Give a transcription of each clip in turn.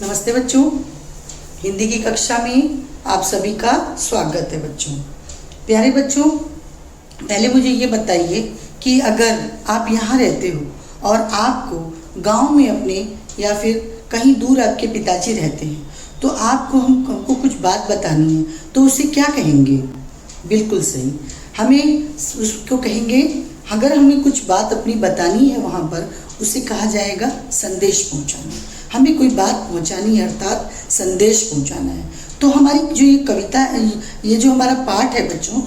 नमस्ते बच्चों, हिंदी की कक्षा में आप सभी का स्वागत है। बच्चों, प्यारे बच्चों, पहले मुझे ये बताइए कि अगर आप यहाँ रहते हो और आपको गांव में अपने या फिर कहीं दूर आपके पिताजी रहते हैं, तो आपको हमको कुछ बात बतानी है, तो उसे क्या कहेंगे? बिल्कुल सही, हमें उसको कहेंगे, अगर हमें कुछ बात अपनी बतानी है वहाँ पर, उसे कहा जाएगा संदेश पहुँचाना। हमें कोई बात पहुँचानी है, अर्थात संदेश पहुँचाना है। तो हमारी जो ये कविता, ये जो हमारा पाठ है बच्चों,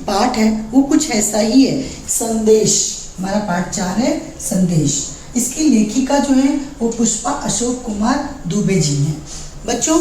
पाठ है, वो कुछ ऐसा ही है, संदेश। हमारा पाठ 4 है, संदेश। इसकी लेखिका जो है वो पुष्पा अशोक कुमार दुबे जी हैं। बच्चों,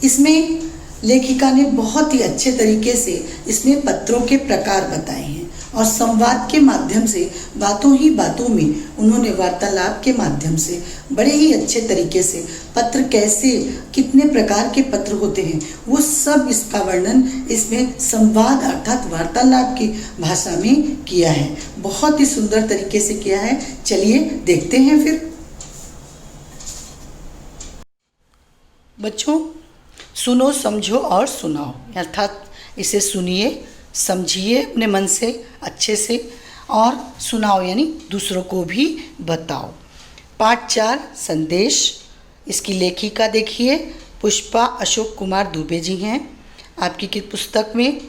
इसमें लेखिका ने बहुत ही अच्छे तरीके से इसमें पत्रों के प्रकार बताए हैं और संवाद के माध्यम से, बातों ही बातों में उन्होंने वार्तालाप के माध्यम से बड़े ही अच्छे तरीके से पत्र कैसे, कितने प्रकार के पत्र होते हैं, वो सब इसका वर्णन इसमें संवाद अर्थात वार्तालाप की भाषा में किया है। बहुत ही सुंदर तरीके से किया है। चलिए देखते हैं फिर। बच्चों, सुनो, समझो और सुनाओ, अर्थात इसे सुनिए, समझिए अपने मन से अच्छे से और सुनाओ, यानी दूसरों को भी बताओ। पाठ 4 संदेश। इसकी लेखिका देखिए पुष्पा अशोक कुमार दुबे जी हैं। आपकी की पुस्तक में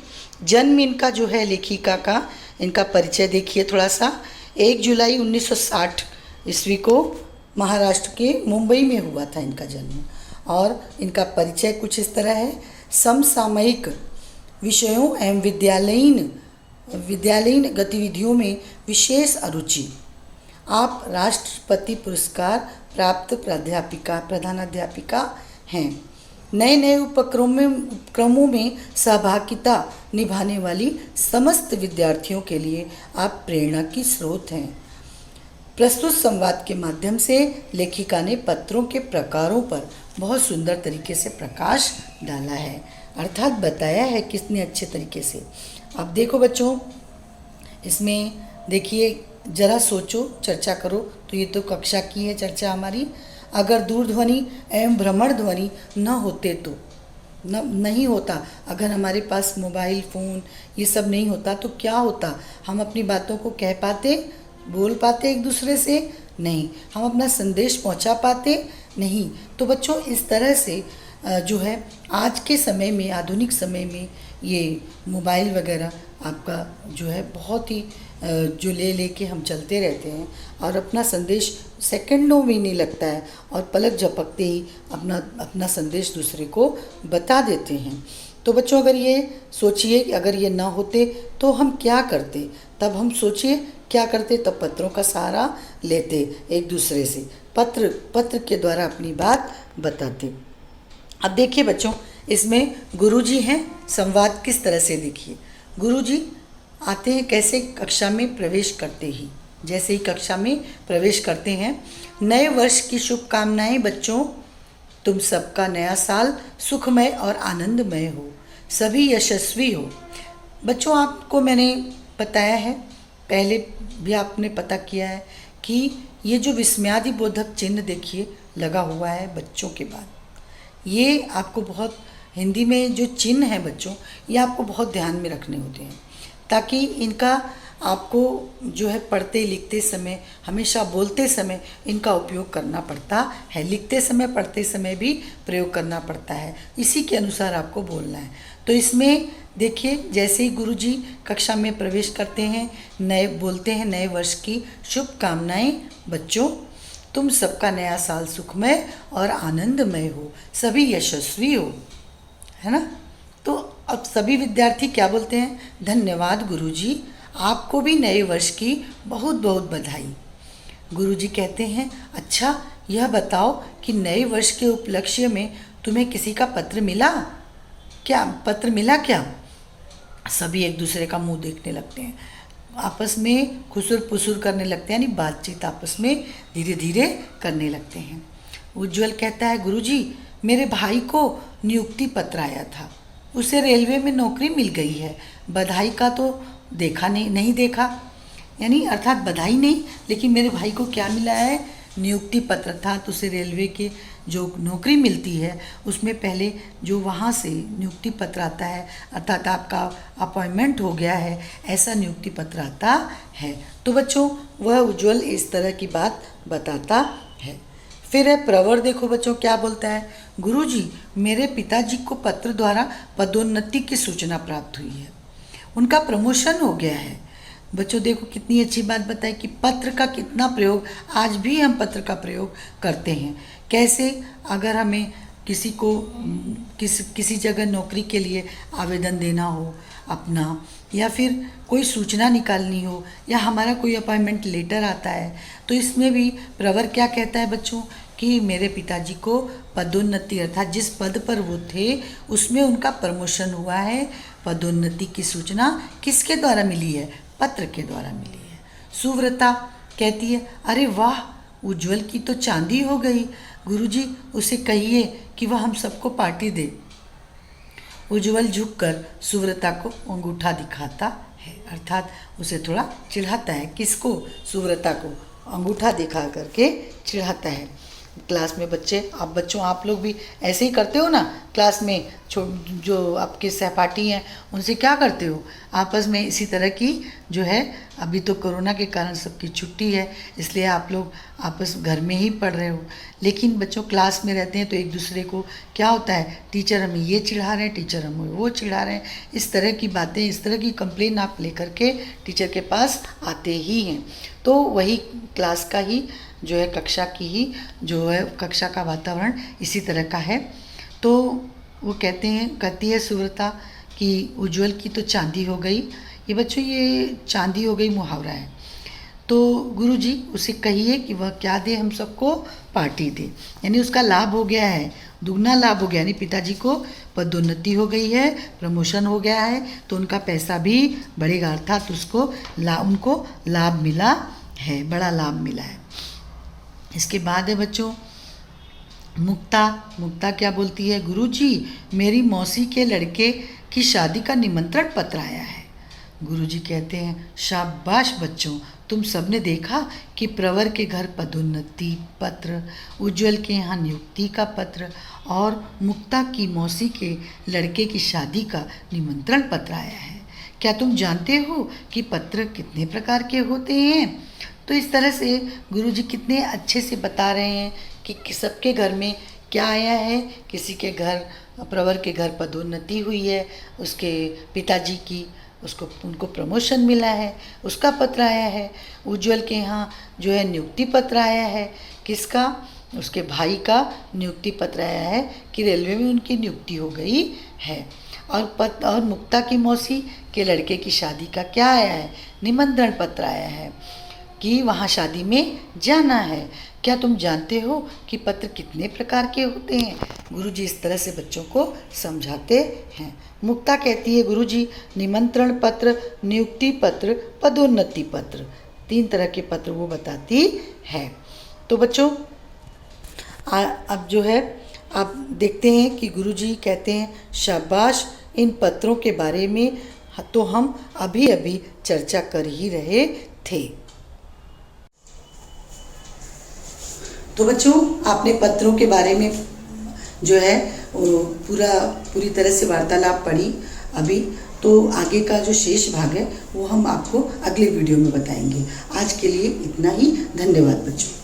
जन्म इनका जो है लेखिका का, इनका परिचय देखिए थोड़ा सा। 1 जुलाई 1960 ईस्वी को महाराष्ट्र के मुंबई में हुआ था इनका जन्म। और इनका परिचय कुछ इस तरह है। समसामयिक विषयों एवं विद्यालयीन गतिविधियों में विशेष अरुचि। आप राष्ट्रपति पुरस्कार प्राप्त प्रधानाध्यापिका हैं। नए नए उपक्रमों में सहभागिता निभाने वाली समस्त विद्यार्थियों के लिए आप प्रेरणा की स्रोत हैं। प्रस्तुत संवाद के माध्यम से लेखिका ने पत्रों के प्रकारों पर बहुत सुंदर तरीके से प्रकाश डाला है, अर्थात बताया है कितने अच्छे तरीके से। अब देखो बच्चों, इसमें देखिए, जरा सोचो, चर्चा करो। तो ये तो कक्षा की है चर्चा हमारी। अगर दूरध्वनि एवं भ्रमण ध्वनि न होते तो नहीं होता, अगर हमारे पास मोबाइल फ़ोन ये सब नहीं होता तो क्या होता? हम अपनी बातों को कह पाते, बोल पाते एक दूसरे से? नहीं। हम अपना संदेश पहुंचा पाते? नहीं। तो बच्चों, इस तरह से जो है आज के समय में, आधुनिक समय में ये मोबाइल वगैरह आपका जो है बहुत ही जो लेके हम चलते रहते हैं और अपना संदेश सेकंडों में नहीं लगता है और पलक झपकते ही अपना संदेश दूसरे को बता देते हैं। तो बच्चों, अगर ये सोचिए कि अगर ये ना होते तो हम क्या करते? तब हम सोचिए क्या करते? तब पत्रों का सहारा लेते, एक दूसरे से पत्र के द्वारा अपनी बात बताते। अब देखिए बच्चों, इसमें गुरुजी हैं। संवाद किस तरह से देखिए। गुरुजी आते हैं कैसे? कक्षा में प्रवेश करते ही, जैसे ही कक्षा में प्रवेश करते हैं, नए वर्ष की शुभकामनाएं बच्चों। तुम सबका नया साल सुखमय और आनंदमय हो, सभी यशस्वी हो। बच्चों, आपको मैंने बताया है, पहले भी आपने पता किया है कि ये जो विस्मयादिबोधक चिन्ह देखिए लगा हुआ है बच्चों के बाद, ये आपको बहुत, हिंदी में जो चिन्ह हैं बच्चों, ये आपको बहुत ध्यान में रखने होते हैं, ताकि इनका आपको जो है पढ़ते लिखते समय, हमेशा बोलते समय इनका उपयोग करना पड़ता है। लिखते समय, पढ़ते समय भी प्रयोग करना पड़ता है। इसी के अनुसार आपको बोलना है। तो इसमें देखिए, जैसे ही गुरुजी कक्षा में प्रवेश करते हैं, बोलते हैं नए वर्ष की शुभकामनाएं बच्चों। तुम सबका नया साल सुखमय और आनंदमय हो, सभी यशस्वी हो, है ना? तो अब सभी विद्यार्थी क्या बोलते हैं? धन्यवाद गुरुजी, आपको भी नए वर्ष की बहुत बहुत बधाई। गुरुजी कहते हैं, अच्छा यह बताओ कि नए वर्ष के उपलक्ष्य में तुम्हें किसी का पत्र मिला क्या? सभी एक दूसरे का मुंह देखने लगते हैं, आपस में खुसुर पुसुर करने लगते हैं, यानी बातचीत आपस में धीरे धीरे करने लगते हैं। उज्जवल कहता है, गुरुजी मेरे भाई को नियुक्ति पत्र आया था, उसे रेलवे में नौकरी मिल गई है। बधाई का तो नहीं देखा, यानी अर्थात बधाई नहीं, लेकिन मेरे भाई को क्या मिला है? नियुक्ति पत्र अर्थात उसे रेलवे के जो नौकरी मिलती है उसमें पहले जो वहाँ से नियुक्ति पत्र आता है अर्थात आपका अपॉइंटमेंट हो गया है, ऐसा नियुक्ति पत्र आता है। तो बच्चों वह उज्ज्वल इस तरह की बात बताता है। फिर है प्रवर, देखो बच्चों क्या बोलता है, गुरुजी मेरे पिताजी को पत्र द्वारा पदोन्नति की सूचना प्राप्त हुई है, उनका प्रमोशन हो गया है। बच्चों देखो कितनी अच्छी बात बताई कि पत्र का कितना प्रयोग, आज भी हम पत्र का प्रयोग करते हैं। कैसे, अगर हमें किसी को किसी जगह नौकरी के लिए आवेदन देना हो अपना, या फिर कोई सूचना निकालनी हो, या हमारा कोई अपॉइंटमेंट लेटर आता है, तो इसमें भी प्रवर क्या कहता है बच्चों कि मेरे पिताजी को पदोन्नति अर्थात जिस पद पर वो थे उसमें उनका प्रमोशन हुआ है। पदोन्नति की सूचना किसके द्वारा मिली है, पत्र के द्वारा मिली है। सुव्रता कहती है अरे वाह उज्ज्वल की तो चांदी हो गई, गुरुजी उसे कहिए कि वह हम सबको पार्टी दे। उज्ज्वल झुककर सुव्रता को अंगूठा दिखाता है अर्थात उसे थोड़ा चिढ़ाता है। किसको, सुव्रता को अंगूठा दिखा करके चिढ़ाता है। क्लास में बच्चे, आप बच्चों आप लोग भी ऐसे ही करते हो ना, क्लास में जो आपके सहपाठी हैं उनसे क्या करते हो, आपस में इसी तरह की जो है, अभी तो कोरोना के कारण सबकी छुट्टी है इसलिए आप लोग आपस घर में ही पढ़ रहे हो, लेकिन बच्चों क्लास में रहते हैं तो एक दूसरे को क्या होता है, टीचर हमें ये चिढ़ा रहे हैं, टीचर हमें वो चिढ़ा रहे हैं, इस तरह की बातें, इस तरह की कंप्लेन आप लेकर के टीचर के पास आते ही हैं। तो वही क्लास का ही जो है, कक्षा की ही जो है, कक्षा का वातावरण इसी तरह का है। तो वो कहती है सुव्रता कि उज्ज्वल की तो चांदी हो गई। ये बच्चों ये चांदी हो गई मुहावरा है। तो गुरुजी उसे कहिए कि वह क्या दे, हम सबको पार्टी दे, यानी उसका लाभ हो गया है, दुगना लाभ हो गया, यानी पिताजी को पदोन्नति हो गई है, प्रमोशन हो गया है, तो उनका पैसा भी बढ़ेगा अर्थात उनको लाभ मिला है, बड़ा लाभ मिला है। इसके बाद है बच्चों मुक्ता क्या बोलती है, गुरुजी मेरी मौसी के लड़के की शादी का निमंत्रण पत्र आया है। गुरुजी कहते हैं शाबाश बच्चों, तुम सबने देखा कि प्रवर के घर पदोन्नति पत्र, उज्ज्वल के यहाँ नियुक्ति का पत्र और मुक्ता की मौसी के लड़के की शादी का निमंत्रण पत्र आया है। क्या तुम जानते हो कि पत्र कितने प्रकार के होते हैं? तो इस तरह से गुरुजी कितने अच्छे से बता रहे हैं कि सबके घर में क्या आया है। किसी के घर, प्रवर के घर पदोन्नति हुई है, उसके पिताजी की उनको प्रमोशन मिला है, उसका पत्र आया है। उज्ज्वल के यहाँ जो है नियुक्ति पत्र आया है, किसका, उसके भाई का नियुक्ति पत्र आया है कि रेलवे में उनकी नियुक्ति हो गई है। और मुक्ता की मौसी के लड़के की शादी का क्या आया है, निमंत्रण पत्र आया है कि वहाँ शादी में जाना है। क्या तुम जानते हो कि पत्र कितने प्रकार के होते हैं? गुरुजी इस तरह से बच्चों को समझाते हैं। मुक्ता कहती है गुरुजी निमंत्रण पत्र, नियुक्ति पत्र, पदोन्नति पत्र, 3 तरह के पत्र वो बताती है। तो बच्चों अब जो है आप देखते हैं कि गुरुजी कहते हैं शाबाश, इन पत्रों के बारे में तो हम अभी अभी चर्चा कर ही रहे थे। तो बच्चों आपने पत्रों के बारे में जो है पूरी तरह से वार्तालाप पढ़ी अभी, तो आगे का जो शेष भाग है वो हम आपको अगले वीडियो में बताएंगे। आज के लिए इतना ही, धन्यवाद बच्चों।